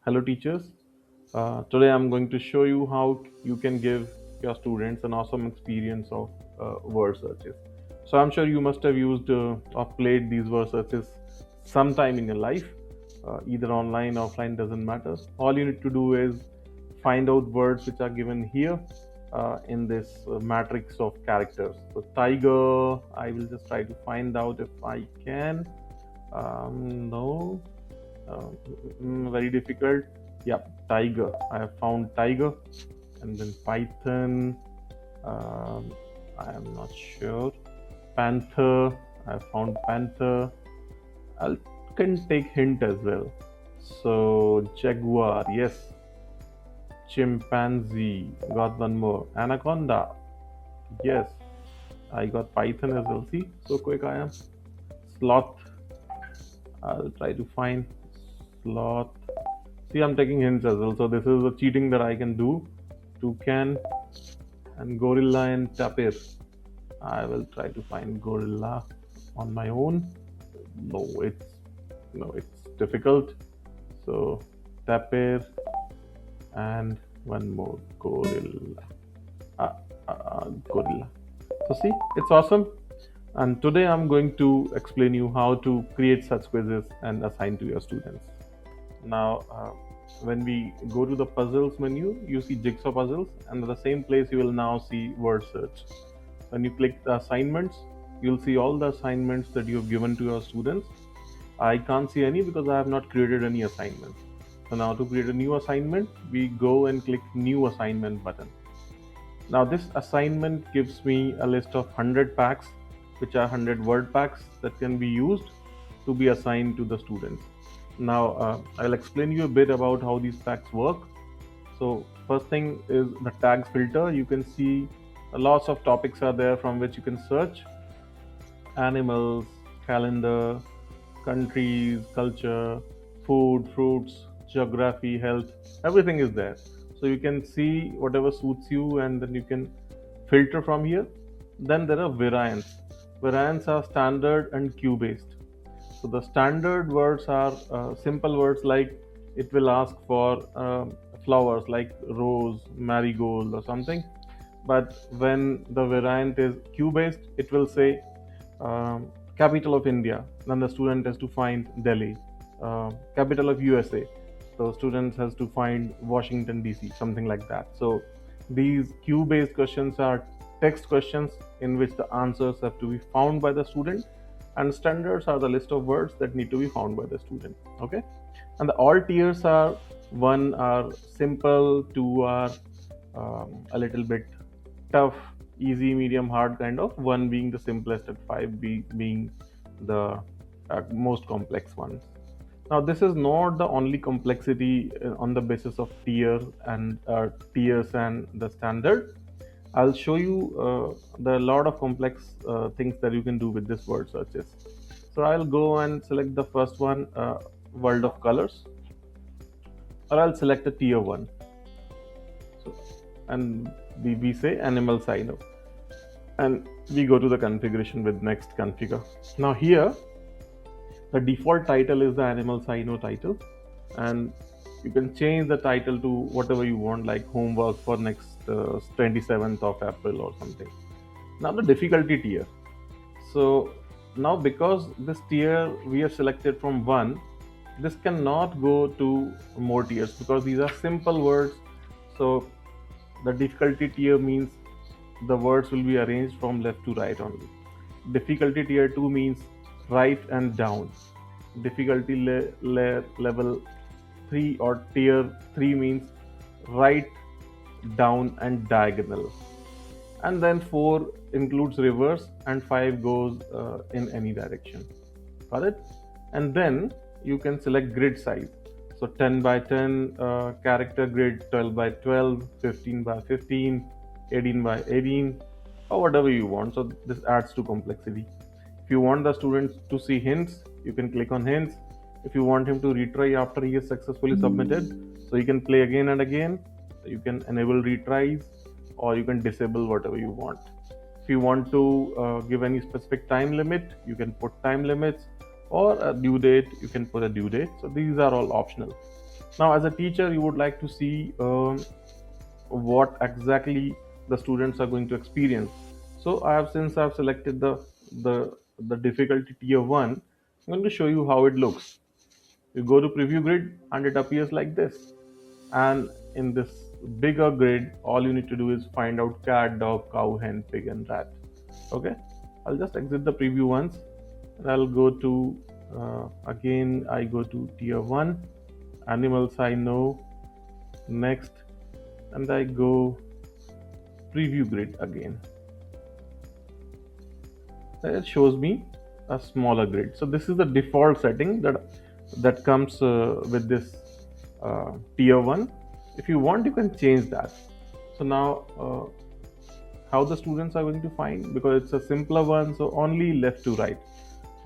Hello teachers. Today I'm going to show you how you can give your students an awesome experience of word searches. So I'm sure you must have used or played these word searches sometime in your life, either online, offline, doesn't matter. All you need to do is find out words which are given here in this matrix of characters. So tiger, I will just try to find out if I can. No, very difficult. Yeah, tiger. I have found tiger, and then python. Um, I am not sure. Panther. I have found panther. I can take hint as well. So jaguar. Yes. Chimpanzee. Got one more. Anaconda. Yes. I got python as well. See, so quick I am. Sloth. I'll try to find sloth. See, I'm taking hints as well. So this is a cheating that I can do. Toucan and gorilla and tapir. I will try to find gorilla on my own. No, it's difficult. So tapir and one more gorilla. Gorilla. So see, it's awesome. And today I'm going to explain you how to create such quizzes and assign to your students. Now, when we go to the puzzles menu, you see jigsaw puzzles, and at the same place you will now see word search. When you click the assignments, you'll see all the assignments that you have given to your students. I can't see any because I have not created any assignment. So now to create a new assignment, we go and click new assignment button. Now this assignment gives me a list of 100 packs, which are 100 word packs that can be used to be assigned to the students. Now I'll explain you a bit about how these packs work. So first thing is the tags filter. You can see lots of topics are there from which you can search: animals, calendar, countries, culture, food, fruits, geography, health, everything is there. So you can see whatever suits you and then you can filter from here. Then there are variants. Variants are standard and queue based. So the standard words are simple words like it will ask for flowers like rose, marigold, or something. But when the variant is queue based, it will say capital of India. Then the student has to find Delhi. Capital of USA. So students has to find Washington DC, something like that. So these queue based questions are text questions in which the answers have to be found by the student, and standards are the list of words that need to be found by the student. Okay, and the all tiers are: one are simple, two are a little bit tough, easy, medium, hard kind of, one being the simplest, and being the most complex ones. Now this is not the only complexity on the basis of tiers and the standard. I'll show you the lot of complex things that you can do with this word searches. So I'll go and select the first one, world of colors, or I'll select a tier one. So, and we say animal sign up, and we go to the configuration with next configure. Now here, the default title is the animal sign title, and you can change the title to whatever you want, like homework for next 27th of April or something. Now the difficulty tier. So now because this tier we have selected from 1, this cannot go to more tiers because these are simple words. So the difficulty tier means the words will be arranged from left to right only. Difficulty tier 2 means right and down. Difficulty level 3 or tier 3 means right, down, and diagonal. And then 4 includes reverse, and 5 goes in any direction. Got it? And then you can select grid size. So 10 by 10 character grid, 12 by 12, 15 by 15, 18 by 18, or whatever you want. So this adds to complexity. If you want the students to see hints, you can click on hints. If you want him to retry after he is successfully submitted, so you can play again and again. You can enable retries, or you can disable whatever you want. If you want to give any specific time limit, you can put time limits, or a due date, you can put a due date. So these are all optional. Now, as a teacher, you would like to see what exactly the students are going to experience. So I have, since I've selected the the difficulty tier 1, I'm going to show you how it looks. You go to preview grid and it appears like this. And in this bigger grid, all you need to do is find out cat, dog, cow, hen, pig, and rat. Okay, I'll just exit the preview once, and I'll go to again. I go to tier 1, animals I know, next, and I go preview grid again. Then it shows me a smaller grid. So this is the default setting that comes with this tier 1. If you want, you can change that. So now how the students are going to find, because it's a simpler one, so only left to right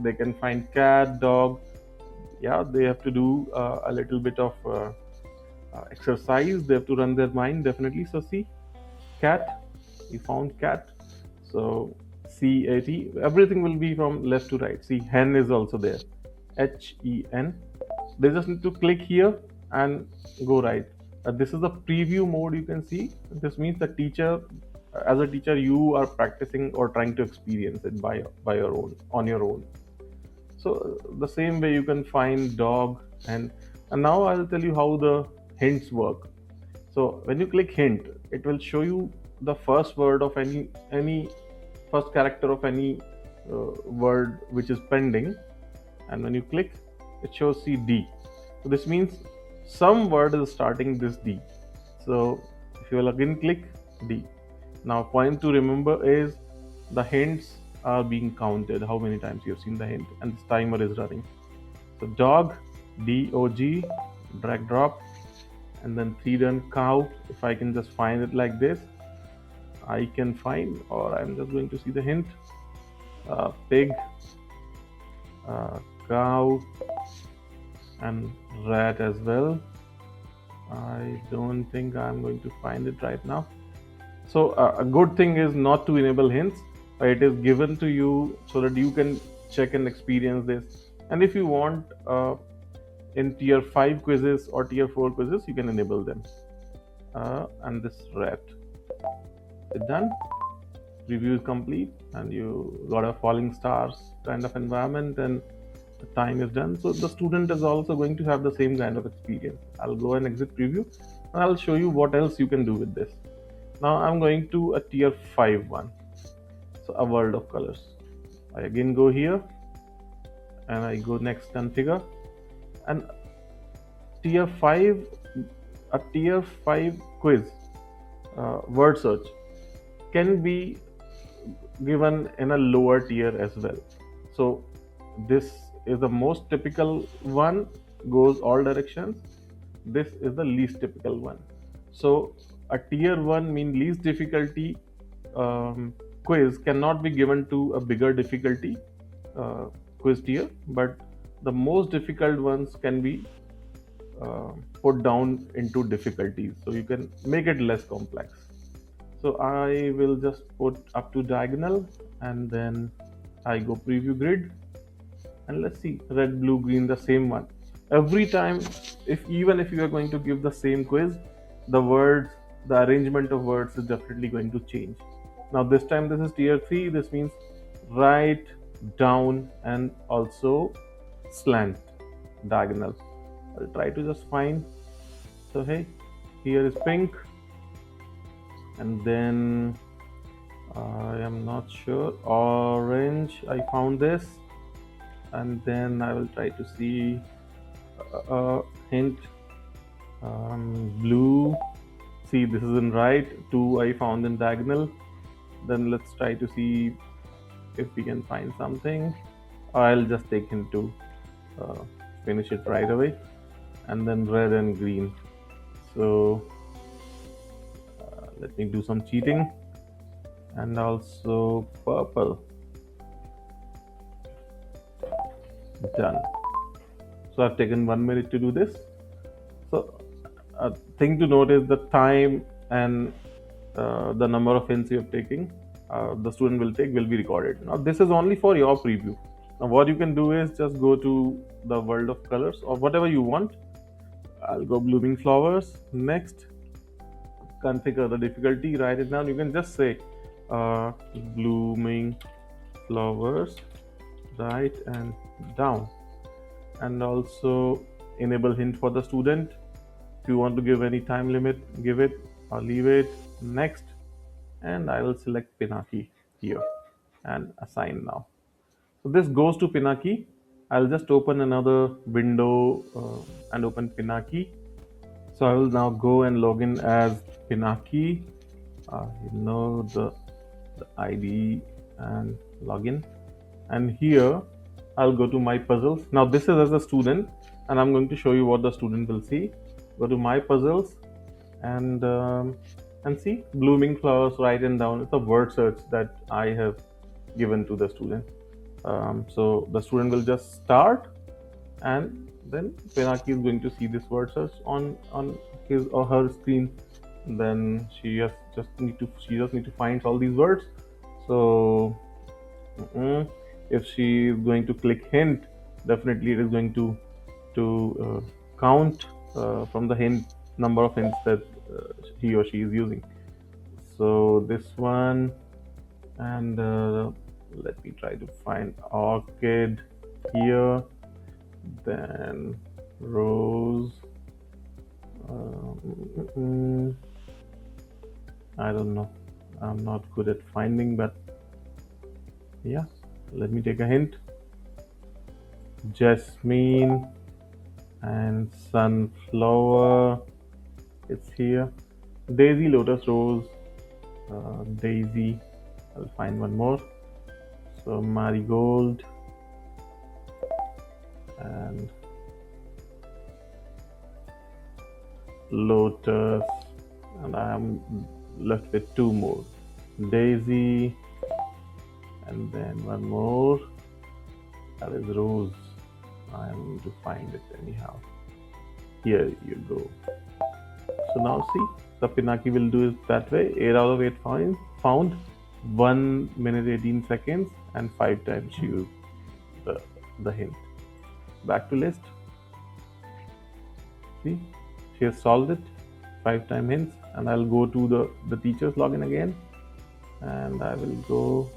they can find cat, dog. Yeah, they have to do a little bit of exercise. They have to run their mind, definitely. So see, cat, we found cat. So CAT, everything will be from left to right. See, hen is also there, HEN. They just need to click here and go right. This is the preview mode. You can see this means the teacher, as a teacher, you are practicing or trying to experience it by your own, on your own. So the same way you can find dog. And now I'll tell you how the hints work. So when you click hint, it will show you the first word of any first character of any word which is pending. And when you click, it shows CD. So this means some word is starting this D. So if you will again click D. Now point to remember is the hints are being counted, how many times you have seen the hint, and this timer is running. So dog, DOG, drag drop, and then 3 done. Cow, if I can just find it like this, I can find, or I'm just going to see the hint. Pig, cow, and rat as well. I don't think I'm going to find it right now. So a good thing is not to enable hints. It is given to you so that you can check and experience this. And if you want in tier 5 quizzes or tier 4 quizzes, you can enable them. And this rat, it's done. Review is complete, and you got a falling stars kind of environment, and the time is done. So the student is also going to have the same kind of experience. I'll go and exit preview, and I'll show you what else you can do with this. Now I'm going to a tier 5 one. So a world of colors. I again go here, and I go next configure, and tier 5, a tier 5 quiz word search can be given in a lower tier as well. So this is the most typical one, goes all directions. This is the least typical one. So a tier 1 mean least difficulty quiz cannot be given to a bigger difficulty quiz tier, but the most difficult ones can be put down into difficulties, so you can make it less complex. So I will just put up to diagonal, and then I go preview grid, and let's see, red, blue, green, the same one. Every time, even if you are going to give the same quiz, the words, the arrangement of words is definitely going to change. Now this time this is tier 3, this means right, down, and also slant, diagonal. I'll try to just find. So hey, here is pink, and then I am not sure, orange, I found this, and then I will try to see hint, blue. See, this is in right, 2 I found in diagonal. Then let's try to see if we can find something. I'll just take him to finish it right away. And then red and green. So let me do some cheating, and also purple. Done. So I've taken 1 minute to do this. So a thing to note is the time and the number of hints you're taking, the student will take, will be recorded. Now this is only for your preview. Now what you can do is just go to the world of colors or whatever you want. I'll go blooming flowers. Next, configure the difficulty, write it down. You can just say blooming flowers, write and down. And also enable hint for the student. If you want to give any time limit, give it or leave it. Next, and I will select Pinaki here and assign now. So this goes to Pinaki. I'll just open another window and open Pinaki. So I will now go and log in as Pinaki. The ID and login. And here I'll go to my puzzles. Now this is as a student, and I'm going to show you what the student will see. Go to my puzzles and see blooming flowers, write and down. It's a word search that I have given to the student. So the student will just start, and then Pinaki is going to see this word search on his or her screen. Then she just need to find all these words. So if she is going to click hint, definitely it is going to count from the hint number of hints that he or she is using. So this one, and let me try to find orchid here, then rose. I don't know. I'm not good at finding, but yeah, let me take a hint. Jasmine and sunflower. It's here. Daisy, lotus, rose, daisy. I'll find one more. So marigold and lotus, and I am left with two more. Daisy, and then one more. That is rose. I am going to find it anyhow. Here you go. So now see, the Pinaki will do it that way. 8 out of 8 found 1 minute 18 seconds, and 5 times she used the hint. Back to list. See, she has solved it. 5 time hints, and I'll go to the teacher's login again, and I will go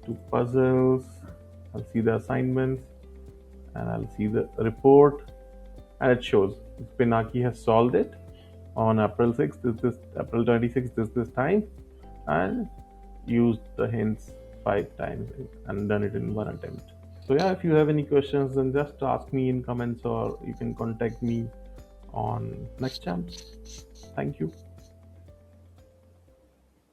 to puzzles. I'll see the assignments, and I'll see the report, and it shows Pinaki has solved it on April 6th, this April 26th, this time, and used the hints 5 times and done it in one attempt. So yeah, if you have any questions, then just ask me in comments, or you can contact me on NexChamps. Thank you.